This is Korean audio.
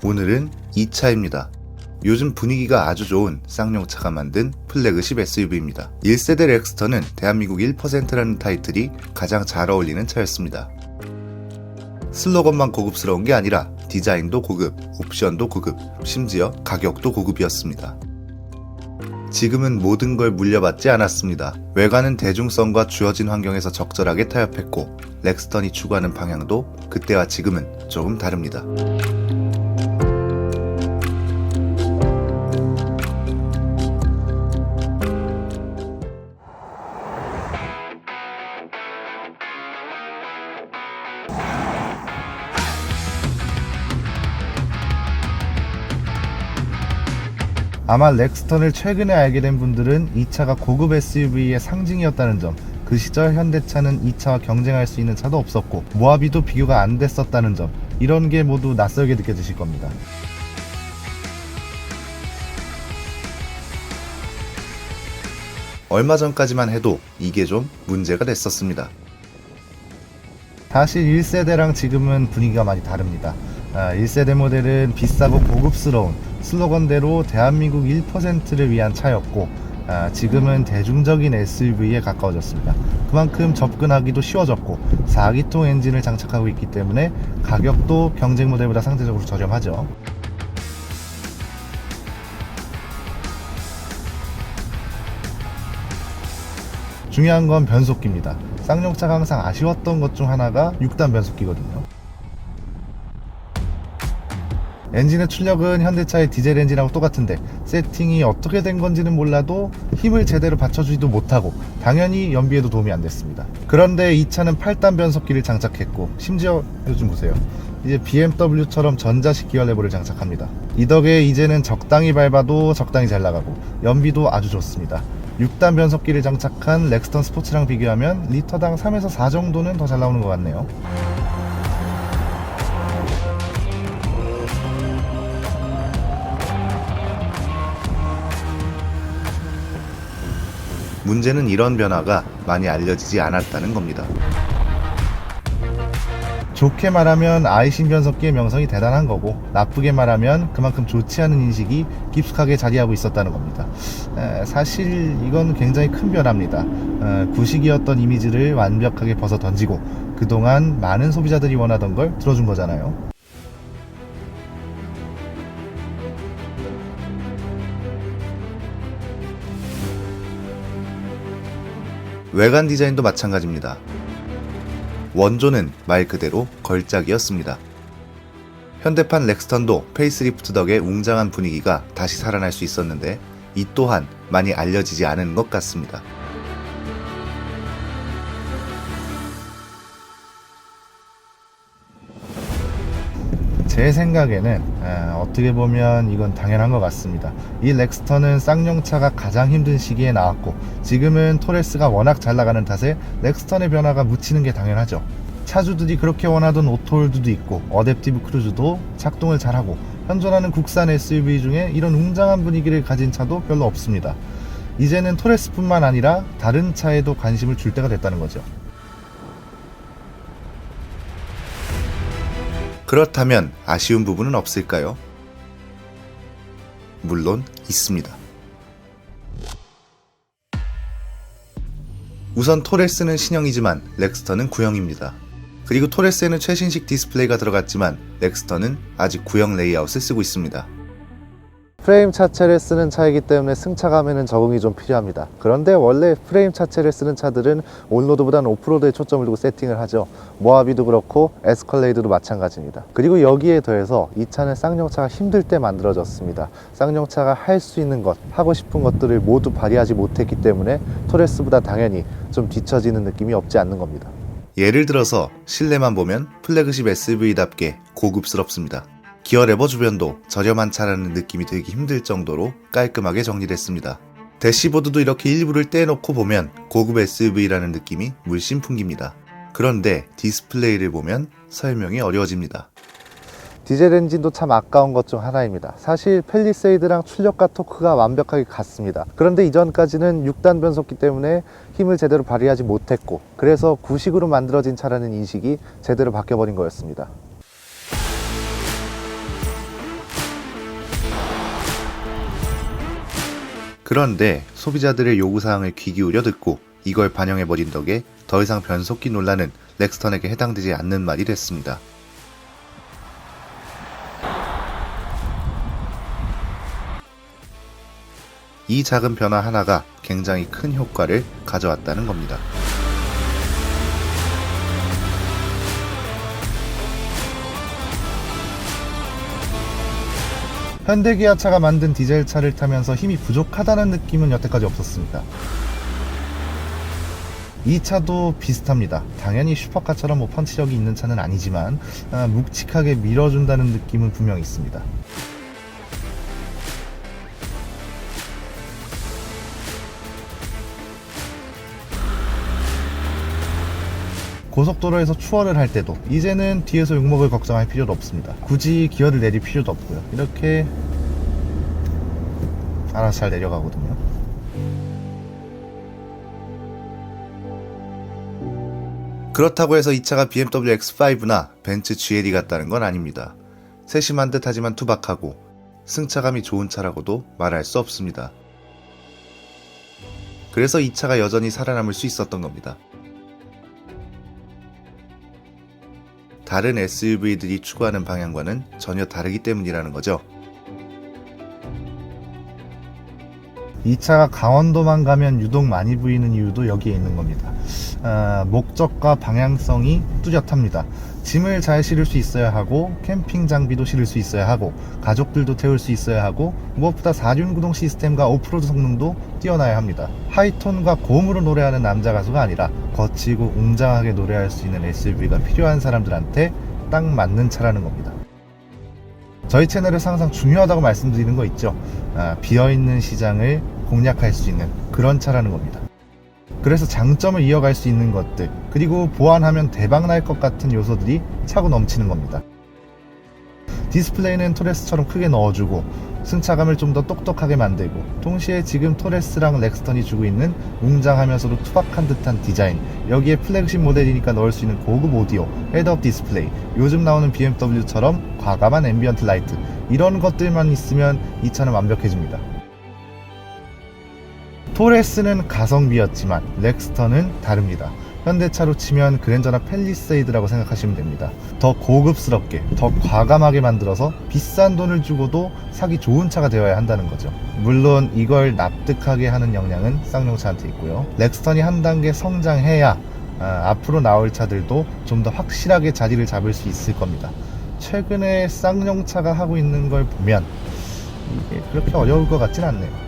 오늘은 이 차입니다. 요즘 분위기가 아주 좋은 쌍용차가 만든 플래그십 SUV입니다. 1세대 렉스턴은 대한민국 1%라는 타이틀이 가장 잘 어울리는 차였습니다. 슬로건만 고급스러운 게 아니라 디자인도 고급, 옵션도 고급, 심지어 가격도 고급이었습니다. 지금은 모든 걸 물려받지 않았습니다. 외관은 대중성과 주어진 환경에서 적절하게 타협했고 렉스턴이 추구하는 방향도 그때와 지금은 조금 다릅니다. 아마 렉스턴을 최근에 알게 된 분들은 이 차가 고급 SUV의 상징이었다는 점, 그 시절 현대차는 이 차와 경쟁할 수 있는 차도 없었고 모하비도 비교가 안 됐었다는 점, 이런 게 모두 낯설게 느껴지실 겁니다. 얼마 전까지만 해도 이게 좀 문제가 됐었습니다. 사실 1세대랑 지금은 분위기가 많이 다릅니다. 1세대 모델은 비싸고 고급스러운 슬로건대로 대한민국 1%를 위한 차였고 지금은 대중적인 SUV에 가까워졌습니다. 그만큼 접근하기도 쉬워졌고 4기통 엔진을 장착하고 있기 때문에 가격도 경쟁 모델보다 상대적으로 저렴하죠. 중요한 건 변속기입니다. 쌍용차가 항상 아쉬웠던 것 중 하나가 6단 변속기거든요. 엔진의 출력은 현대차의 디젤 엔진하고 똑같은데 세팅이 어떻게 된 건지는 몰라도 힘을 제대로 받쳐주지도 못하고 당연히 연비에도 도움이 안 됐습니다. 그런데 이 차는 8단 변속기를 장착했고 심지어 요즘 보세요, 이제 BMW처럼 전자식 기어 레버를 장착합니다. 이 덕에 이제는 적당히 밟아도 적당히 잘 나가고 연비도 아주 좋습니다. 6단 변속기를 장착한 렉스턴 스포츠랑 비교하면 리터당 3에서 4 정도는 더 잘 나오는 것 같네요. 문제는 이런 변화가 많이 알려지지 않았다는 겁니다. 좋게 말하면 아이신 변속기의 명성이 대단한 거고 나쁘게 말하면 그만큼 좋지 않은 인식이 깊숙하게 자리하고 있었다는 겁니다. 사실 이건 굉장히 큰 변화입니다. 구식이었던 이미지를 완벽하게 벗어 던지고 그동안 많은 소비자들이 원하던 걸 들어준 거잖아요. 외관 디자인도 마찬가지입니다. 원조는 말 그대로 걸작이었습니다. 현대판 렉스턴도 페이스리프트 덕에 웅장한 분위기가 다시 살아날 수 있었는데 이 또한 많이 알려지지 않은 것 같습니다. 제 생각에는 어떻게 보면 이건 당연한 것 같습니다. 이 렉스턴은 쌍용차가 가장 힘든 시기에 나왔고 지금은 토레스가 워낙 잘 나가는 탓에 렉스턴의 변화가 묻히는 게 당연하죠. 차주들이 그렇게 원하던 오토홀드도 있고 어댑티브 크루즈도 작동을 잘하고 현존하는 국산 SUV 중에 이런 웅장한 분위기를 가진 차도 별로 없습니다. 이제는 토레스뿐만 아니라 다른 차에도 관심을 줄 때가 됐다는 거죠. 그렇다면 아쉬운 부분은 없을까요? 물론 있습니다. 우선 토레스는 신형이지만 렉스턴은 구형입니다. 그리고 토레스에는 최신식 디스플레이가 들어갔지만 렉스턴은 아직 구형 레이아웃을 쓰고 있습니다. 프레임 차체를 쓰는 차이기 때문에 승차감에는 적응이 좀 필요합니다. 그런데 원래 프레임 차체를 쓰는 차들은 온로드보다는 오프로드에 초점을 두고 세팅을 하죠. 모하비도 그렇고 에스컬레이드도 마찬가지입니다. 그리고 여기에 더해서 이 차는 쌍용차가 힘들 때 만들어졌습니다. 쌍용차가 할 수 있는 것, 하고 싶은 것들을 모두 발휘하지 못했기 때문에 토레스보다 당연히 좀 뒤처지는 느낌이 없지 않는 겁니다. 예를 들어서 실내만 보면 플래그십 SUV답게 고급스럽습니다. 기어 레버 주변도 저렴한 차라는 느낌이 들기 힘들 정도로 깔끔하게 정리됐습니다. 대시보드도 이렇게 일부를 떼놓고 보면 고급 SUV라는 느낌이 물씬 풍깁니다. 그런데 디스플레이를 보면 설명이 어려워집니다. 디젤 엔진도 참 아까운 것 중 하나입니다. 사실 팰리세이드랑 출력과 토크가 완벽하게 같습니다. 그런데 이전까지는 6단 변속기 때문에 힘을 제대로 발휘하지 못했고 그래서 구식으로 만들어진 차라는 인식이 제대로 바뀌어버린 거였습니다. 그런데 소비자들의 요구사항을 귀 기울여 듣고 이걸 반영해버린 덕에 더 이상 변속기 논란은 렉스턴에게 해당되지 않는 말이 됐습니다. 이 작은 변화 하나가 굉장히 큰 효과를 가져왔다는 겁니다. 현대기아차가 만든 디젤차를 타면서 힘이 부족하다는 느낌은 여태까지 없었습니다. 이 차도 비슷합니다. 당연히 슈퍼카처럼 펀치력이 있는 차는 아니지만 묵직하게 밀어준다는 느낌은 분명히 있습니다. 고속도로에서 추월을 할 때도 이제는 뒤에서 욕먹을 걱정할 필요도 없습니다. 굳이 기어를 내릴 필요도 없고요. 이렇게 알아서 잘 내려가거든요. 그렇다고 해서 이 차가 BMW X5나 벤츠 GLE 같다는 건 아닙니다. 세심한 듯 하지만 투박하고 승차감이 좋은 차라고도 말할 수 없습니다. 그래서 이 차가 여전히 살아남을 수 있었던 겁니다. 다른 SUV들이 추구하는 방향과는 전혀 다르기 때문이라는 거죠. 이 차가 강원도만 가면 유독 많이 보이는 이유도 여기에 있는 겁니다. 목적과 방향성이 뚜렷합니다. 짐을 잘 실을 수 있어야 하고 캠핑 장비도 실을 수 있어야 하고 가족들도 태울 수 있어야 하고 무엇보다 4륜 구동 시스템과 오프로드 성능도 뛰어나야 합니다. 하이톤과 고음으로 노래하는 남자 가수가 아니라 거치고 웅장하게 노래할 수 있는 SUV가 필요한 사람들한테 딱 맞는 차라는 겁니다. 저희 채널에서 항상 중요하다고 말씀드리는 거 있죠. 비어있는 시장을 공략할 수 있는 그런 차라는 겁니다. 그래서 장점을 이어갈 수 있는 것들, 그리고 보완하면 대박날 것 같은 요소들이 차고 넘치는 겁니다. 디스플레이는 토레스처럼 크게 넣어주고 승차감을 좀 더 똑똑하게 만들고, 동시에 지금 토레스랑 렉스턴이 주고 있는 웅장하면서도 투박한 듯한 디자인, 여기에 플래그십 모델이니까 넣을 수 있는 고급 오디오, 헤드업 디스플레이, 요즘 나오는 BMW처럼 과감한 앰비언트 라이트, 이런 것들만 있으면 이 차는 완벽해집니다. 토레스는 가성비였지만 렉스턴은 다릅니다. 현대차로 치면 그랜저나 팰리세이드라고 생각하시면 됩니다. 더 고급스럽게, 더 과감하게 만들어서 비싼 돈을 주고도 사기 좋은 차가 되어야 한다는 거죠. 물론 이걸 납득하게 하는 역량은 쌍용차한테 있고요. 렉스턴이 한 단계 성장해야 앞으로 나올 차들도 좀 더 확실하게 자리를 잡을 수 있을 겁니다. 최근에 쌍용차가 하고 있는 걸 보면 이게 그렇게 어려울 것 같진 않네요.